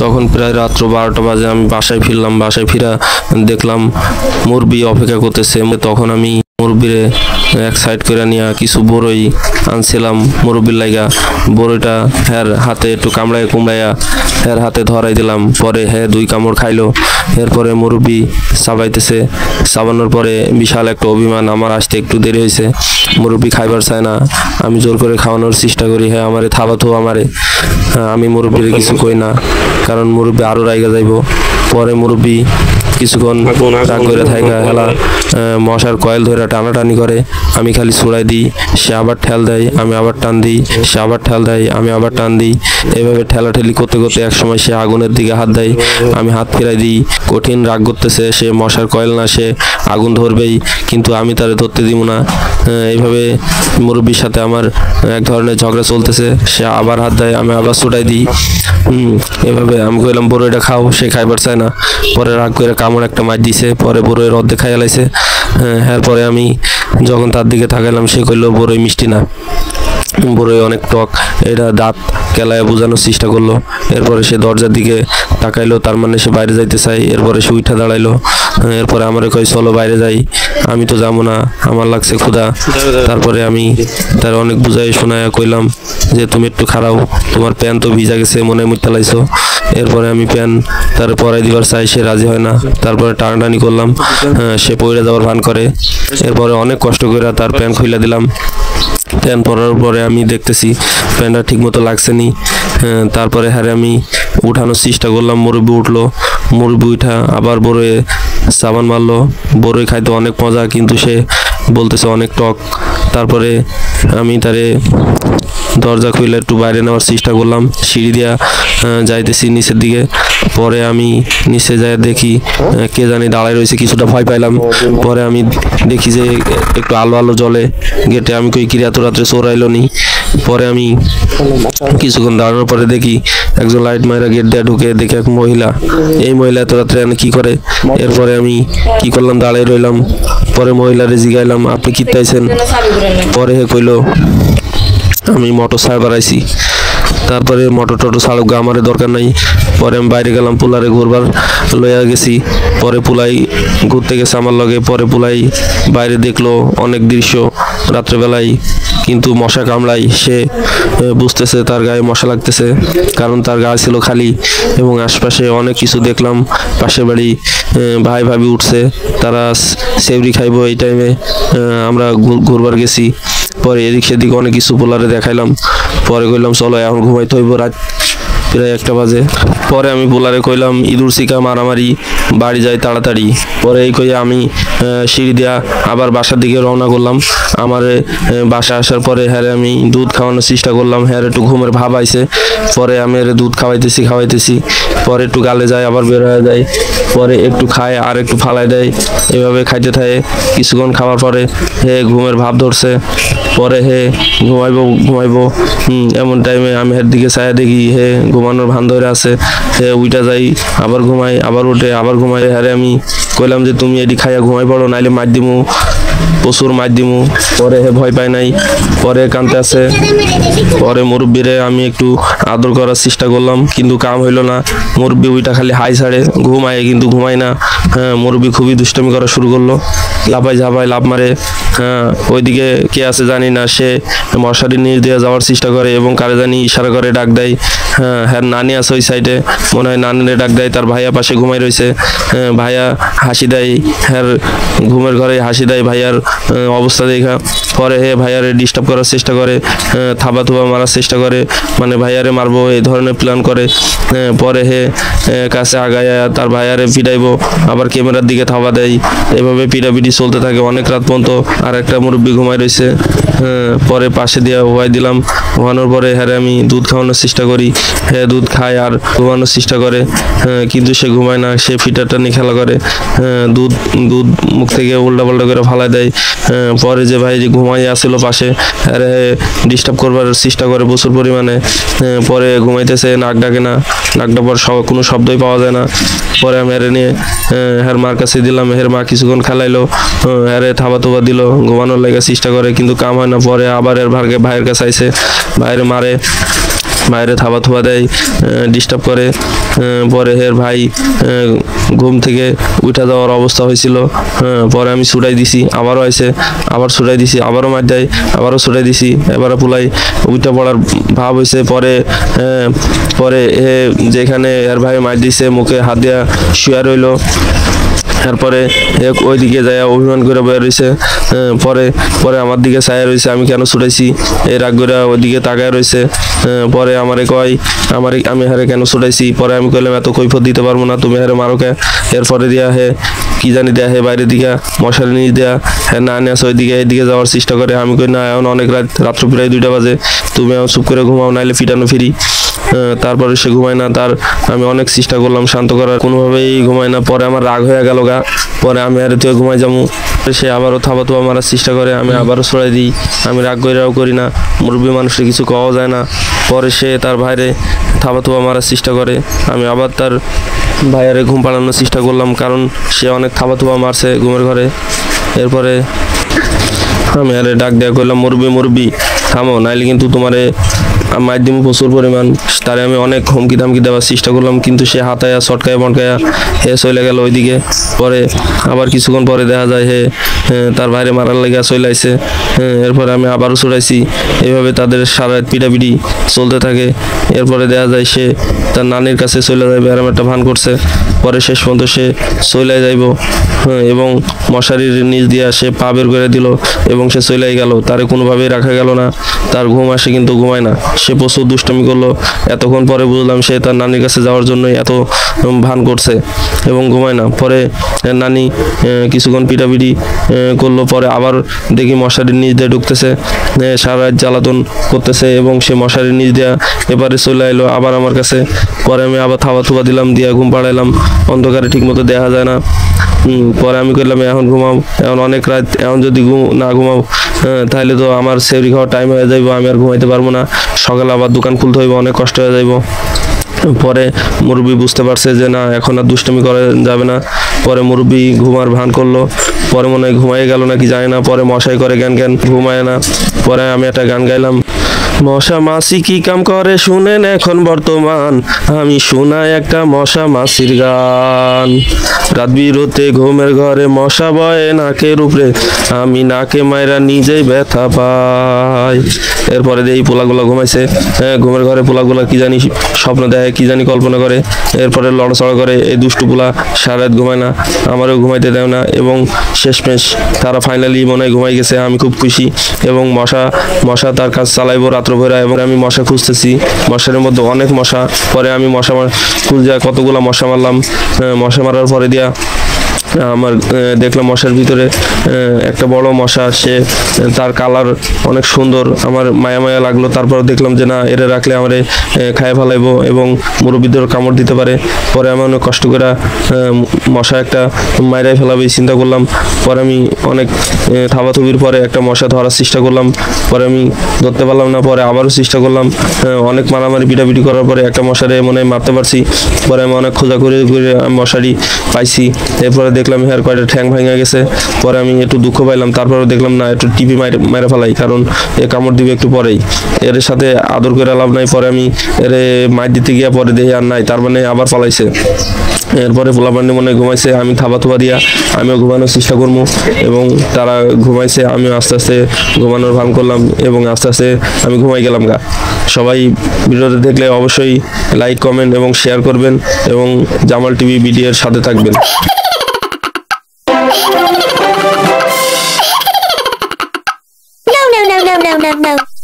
তখন প্রায় রাত্র 12টা বাজে। আমি বাসায় ফিরলাম। বাসায় ফিরা দেখলাম মুরব্বি অপেক্ষা করতেছে। তখন আমি মুরব্বিরে এক সাইড করে নিয়ে কিছু বড়ই আনছিলাম মুরব্বির লাইগা। বড়ইটা হ্যার হাতে একটু কামড়ায় কুমড়াইয়া হ্যার হাতে ধরাই দিলাম। পরে হ্যাঁ 2 কামড় খাইলো। এরপরে মুরব্বি চাবাইতেছে। চাবানোর পরে বিশাল একটা অভিমান, আমার আসতে একটু দেরি হয়েছে। মুরব্বি খাইবার চায় না, আমি জোর করে খাওয়ানোর চেষ্টা করি। হ্যাঁ আমারে থাবাতো আমারে, আমি মুরব্বিরে কিছু কই না, কারণ মুরব্বি আরো রাইগা যাইব। পরে মুরব্বি কিছুক্ষণ রাগ করে থাকা হেলা মশার কয়েল ধরে টানাটানি করে। আমি খালি ছুড়াই দিই, সে আবার ঠেল দেয়, আমি আবার টান দিই, সে আবার ঠেল দেয়, আমি আবার টান দিই। এভাবে ঠেলাঠেলি করতে করতে এক সময় সে আগুনের দিকে হাত দেয়, আমি হাত ফিরাই দিই। কঠিন রাগ করতেছে, সে মশার কয়েল না, সে আগুন ধরবেই, কিন্তু আমি তারে ধরতে দিব না। এইভাবে মুরব্বির সাথে আমার এক ধরনের ঝগড়া চলতেছে। সে আবার হাত দেয়, আমি আবার ছুটাই দিই। এভাবে আমি কইলাম বড়ইটা খাও, সে খাইবার চায় না। পরে রাগ করে কামড় একটা মার দিছে। পরে বড়ইয়ের অর্ধেক খাইয়া লাইছে। এরপরে আমি যখন তার দিকে তাকাইলাম, সে কইলো বড়ই মিষ্টি না, বড়ই অনেক টক। এটা দাঁত কেলায় বোঝানোর চেষ্টা করলো। এরপরে সে দরজার দিকে তাকাইলো, তার মানে সে বাইরে যাইতে চাই। এরপরে সে উঠা দাঁড়াইলো। এরপরে আমারে কই চলো বাইরে যাই। আমি তো যাবো না, আমার লাগছে ক্ষুধা। তারপরে আমি তার অনেক বুঝাই শোনায় কইলাম যে তুমি একটু খারাও, তোমার প্যান তো ভিজা গেছে, মনে মুইতা লাইছো। এরপরে আমি প্যান তার পরাই দিবার চাই, সে রাজি হয় না। তারপরে টানাটানি করলাম, সে পইড়া যাওয়ার ভান করে। এরপরে অনেক কষ্ট করে তার প্যান খুইলা দিলাম। প্যান পরার পরে আমি দেখতেছি প্যানটা ঠিক মতো লাগছে নি। তারপরে হারে আমি উঠানোর চেষ্টা করলাম। মুরব্বি উঠলো। মুরব্বি উঠা আবার বড়ই সাবান মারলো। বড়ই খাইতে অনেক মজা, কিন্তু সে বলতেছে অনেক টক। তারপরে আমি তারে দরজা খুলে একটু বাইরে নেওয়ার চেষ্টা করলাম। সিঁড়ি দিয়া যাইতেছি নিচের দিকে। পরে আমি নিচে যাই দেখি কে জানি দাঁড়ায় রয়েছে, কিছুটা ভয় পাইলাম। পরে আমি দেখি যে একটু আলো আলো জ্বলে গেটে। আমি কই কি এত রাত্রে চোর আইলো নি। পরে আমি কিছুক্ষণ দাঁড়ানোর পরে দেখি একজন লাইট মাইরা গেট দিয়ে ঢুকে, দেখে এক মহিলা। এই মহিলা এত রাত্রে কি করে? এরপরে আমি কি করলাম, দাঁড়াই রইলাম। পরে মহিলারে জিগাইলাম আপনি কি চাইছেন? পরে হে কইলো আমি মোটর সাইকেল আইছি। তারপরে মোটর টোটো ছাড়ুক, আমার দরকার নাই। পরে আমি বাইরে গেলাম, পুলারে ঘুরবার লইয়া গেছি। পরে পুলাই ঘুরতে গেছে আমার লগে। পরে পুলাই বাইরে দেখলো অনেক দৃশ্য রাত্রেবেলায়, কিন্তু মশা কামড়াই। সে বুঝতেছে তার গায়ে মশা লাগতেছে, কারণ তার গা ছিল খালি। এবং আশপাশে অনেক কিছু দেখলাম। পাশের বাড়ি ভাই ভাবি উঠছে, তারা সেবরি খাইবো এই টাইমে। আমরা ঘুরবার গেছি। পরে এদিক সেদিক অনেক কিছু পোলারে দেখাইলাম। পরে কইলাম চলো এখন ঘুমাইতে হইব, রাত প্রায় 1টা বাজে। পরে আমি পোলারে কইলাম ইঁদুর শিকা মারামারি, বাড়ি যাই তাড়াতাড়ি। পরে এই কইয়া আমি সিঁড়ি দিয়া আবার বাসার দিকে রওনা করলাম। আমার বাসা আসার পরে হ্যাঁ আমি দুধ খাওয়ানোর চেষ্টা করলাম। হ্যাঁ একটু ঘুমের ভাব আইছে। পরে আমি দুধ খাওয়াইতেছি। পরে একটু গালে যায়, আবার বের হয়ে যায়। পরে একটু খায়, আর একটু ফালাই দেয়। এভাবে খাইতে থাকে। কিছুক্ষণ খাওয়ার পরে হে ঘুমের ভাব ধরছে। পরে হে ঘুমাইবো এমন টাইমে আমি হের দিকে চায়া দেখি হে ঘুমানোর ভান ধরে আছে। হে উইটা যাই, আবার ঘুমাই, আবার উঠে, আবার ঘুমাই। হ্যাঁ আমি কইলাম যে তুমি এটি খাইয়া ঘুমাই পড়ো, নাইলে মার দিমু, প্রচুর মার দিমু। পরে হে ভয় পায় নাই। পরে কানতে আছে। পরে মুরব্বিরে আমি একটু আদর করার চেষ্টা করলাম, কিন্তু কাম হইল না। মুরব্বি ওইটা খালি হাই ছাড়ে, ঘুমায় কিন্তু ঘুমায় না। মুরব্বি খুবই দুষ্টামি করা শুরু করলো, লাফাই ঝাপাই লাভ মারে। ওইদিকে কে আছে জানি না, সে মশারি নিচ দিয়ে যাওয়ার চেষ্টা করে এবং কারে জানি ইশারা করে ডাক দেয়। হ্যাঁ নানি আছে ওই সাইডে, মনে হয় নানিরে ডাক দেয়। তার ভাইয়া পাশে ঘুমাই রয়েছে। ভাইয়া হাসি দেয়, হ্যাঁ ঘুমের ঘরে হাসি দেয় ভাইয়ার অবস্থা দেখা। পরে হে ভাইয়ারে ডিস্টার্ব করার চেষ্টা করে, থাবা থুবা মারার চেষ্টা করে, মানে ভাইয়ারে মারবো এই ধরনের প্ল্যান করে। পরে হে কাছে আগায় তার ভাইয়ারে পিটাইবো, আবার ক্যামেরার দিকে থাবা দেয়। এভাবে পিটাপিটি চলতে থাকে অনেক রাত পর্যন্ত। আর একটা মুরব্বি ঘুমাই রয়েছে। পরে পাশে দিয়ে ওয়াই দিলাম। ঘুমানোর পরে হ্যাঁ আমি দুধ খাওয়ানোর চেষ্টা করি। হ্যাঁ দুধ খায় আর ঘুমানোর চেষ্টা করে, কিন্তু সে ঘুমায় না, সে ফিটারটা নিয়ে খেলা করে। দুধ মুখ থেকে উল্টা পাল্টা করে ফালাই দেয়। পরে যে ভাই যে ঘুমাই আসছিল পাশে, আরে ডিস্টার্ব করবার চেষ্টা করে প্রচুর পরিমাণে। পরে ঘুমাইতেছে, নাক ডাকে না, নাক ডাকার কোনো শব্দই পাওয়া যায় না। পরে আমি হেরে নিয়ে হের মার কাছে দিলাম। হের মা কিছুক্ষণ খেলাইলো, হেরে থাবা থুবা দিল, ঘুমানোর লেগে চেষ্টা করে, কিন্তু কাম হয় না। পরে আবার এর ভাইয়ের কাছে আইসে, ভাইয়ের মারে, বাইরে থাবা থুবা দেয়, ডিস্টার্ব করে। পরে হের ভাই ঘুম থেকে উঠা যাওয়ার অবস্থা হয়েছিল। পরে আমি ছুটাই দিছি, আবারও আইছে, আবার ছুটাই দিছি, আবারও মার দেয়, আবারও ছুটাই দিছি, এবারে পুলাই উঠা পড়ার ভাব হয়েছে। পরে যেখানে এর ভাই মার দিছে মুখে হাত দিয়া শুয়ে রইল। তারপরে ওইদিকে যায় অভিমান করে বের রয়েছে। পরে আমার দিকে ছায়া রয়েছে, আমি কেন ছুটাইছি এই রাগ করে ওইদিকে তাকায় রয়েছে। পরে আমারে কয় আমি হারে কেন ছুটাইছি। পরে আমি কইলাম এত কৈফত দিতে পারবো না, তুমি হারে মারো কে। এরপরে দিয়া কি জানি দেয়া বাইরের দিকে মশারি নিয়ে দেয়া না নিয়ে আসে এইদিকে যাওয়ার চেষ্টা করে। আমি কই না, এখন অনেক রাত্র প্রায় 2টা বাজে, তুমি এখন চুপ করে ঘুমাও, নাইলে ফিটানো ফিরি। তারপরে সে ঘুমায় না, আমি অনেক চেষ্টা করলাম শান্ত করার, কোনোভাবেই ঘুমায় না। পরে আমার রাগ হয়ে গেল গা, পরে আমি আর তুই ঘুমাই যাবো। সে আবারও থাবা মারার চেষ্টা করে, আমি আবারও ছড়াই দিই। আমি রাগ কইরাও করি না, মুরব্বী মানুষের কিছু কওয়া যায় না। পরে সে তার ভাইরে থাবা মারার চেষ্টা করে, আমি আবার তার ভাইয়ারে ঘুম পাড়ানোর চেষ্টা করলাম, কারণ সে অনেক থাবা মারছে ঘুমের ঘরে। এরপরে আমি আরে ডাক দেয়া করলাম, মুরব্বী থামো, নাইলে কিন্তু তোমারে মার দিব প্রচুর পরিমাণ। তারে আমি অনেক হুমকি ধামকি দেওয়ার চেষ্টা করলাম, কিন্তু সে হাতায়া ছটকায়া বনকায়া চলে গেল ওইদিকে। পরে আবার কিছুক্ষণ পরে দেখা যায় তার বাইরে মারার লেগে চলে আইছে। এরপরে আমি আবারও ছুটাইছি। এইভাবে তাদের সারা রাত পিটাপিটি চলতে থাকে। এরপরে দেখা যায় সে তার নানির কাছে চলে যাবে, এরকম একটা ভান করছে। পরে শেষ পর্যন্ত সে চলে যাইব এবং মশারির নিচ দিয়া সে পা বের করে দিল এবং সে চলে গেল। তারে কোনোভাবেই রাখা গেল না, তার ঘুম আসে কিন্তু ঘুমায় না। সে প্রচুর দুষ্টামি করলো। এতক্ষণ পরে বুঝলাম সে তার নানির কাছে যাওয়ার জন্যই এত ভান করছে এবং ঘুমায় না। পরে নানি কিছুক্ষণ পিটাপিটি করলো, পরে আবার দেখি মশারির নিচ দিয়ে ঢুকতেছে, সারা রাত জ্বালাতন করতেছে এবং সে মশারির নিচ দিয়া এবারে চলে এলো আবার আমার কাছে। পরে আমি আবার থাবা দিলাম, দিয়া ঘুম পাড়াইলাম। অন্ধকারে ঠিক মতো দেখা যায় না। পরে আমি করলাম এখন ঘুমাও, এখন অনেক রাত, এখন যদি না ঘুমাও তাহলে তো আমার সেরি খাওয়ার টাইম হয়ে যাইব, আমি আর ঘুমাইতে পারবো না। সকালে আবার দোকান খুলতে হইব, অনেক কষ্ট হয়ে যাইব। পরে মুরব্বী বুঝতে পারছে যে না, এখন আর দুষ্টমি করা যাবে না। পরে মুরব্বী ঘুমার ভান করলো। পরে মনে হয় ঘুমাই গেল নাকি জানি না। পরে মশাই করে জ্ঞান ঘুমায় না। পরে আমি একটা গান গাইলাম, মশা মাছি কি কাম করে শুনেন এখন বর্তমান, আমি শোনাই একটা মশা মাছির গান। রাত বিরতে ঘুমের ঘরে মশা বয়ে নাকের উপরে, আমি নাকে মাইরা নিজেই ব্যথা পাই। এরপরে এই পোলাগুলো ঘুমাইছে, ঘুমের ঘরে পোলাগুলো কি জানি স্বপ্ন দেয়, কি জানি কল্পনা করে। এরপরে লড়াচড়া করে। এই দুষ্টু পোলা সারা রাত ঘুমায় না, আমারও ঘুমাইতে দেয় না এবং শেষমেশ তারা ফাইনালি মনে হয় ঘুমাই গেছে। আমি খুব খুশি এবং মশা তার কাজ চালাইবো রাত্র ভরা। এবং আমি মশা খুঁজতেছি, মশার মধ্যে অনেক মশা। পরে আমি মশা খুঁজে কতগুলা মশা মারলাম। মশা মারার পরে দিয়া আমার দেখলাম মশার ভিতরে একটা বড় মশা, সে তার কালার অনেক সুন্দর, আমার মায়া লাগলো। তারপর দেখলাম যে না, এরে রাখলে আমারে খায় ফেলাইবো এবং মুরব্বিদের কামড় দিতে পারে। পরে আমি অনেক কষ্ট করে মশা একটা মাইরাই ফেলাবে চিন্তা করলাম। পরে আমি অনেক থাবাথুবির পরে একটা মশা ধরার চেষ্টা করলাম। পরে আমি ধরতে পারলাম না। পরে আবারও চেষ্টা করলাম, অনেক মারামারি পিটাপিটি করার পরে একটা মশারে মনে হয় মারতে পারছি। পরে আমি অনেক খোঁজা করে আমি মশারি পাইছি। এরপরে দেখলাম হেয়ার কয়টা ঠ্যাং ভেঙে গেছে। পরে আমি একটু দুঃখ পাইলাম। তারপরে দেখলাম না, একটু টিপি মেরে ফেলাই, কারণ এ কামড় দিবে একটু পরেই, এর সাথে আদর করে লাভ নাই। পরে আমি এরে মার দিতে গিয়া পরে দেখি আর নাই, তার মানে আবার পালাইছে। এরপরে পোলাপান্ডি মনে ঘুমাইছে, আমি থাবা দিয়া আমিও ঘুমানোর চেষ্টা করবো এবং তারা ঘুমাইছে। আমিও আস্তে আস্তে ঘুমানোর ভান করলাম এবং আস্তে আস্তে আমি ঘুমাই গেলাম গা। সবাই ভিডিওতে দেখলে অবশ্যই লাইক, কমেন্ট এবং শেয়ার করবেন এবং জামাল টিভি ভিডিওর সাথে থাকবেন। No.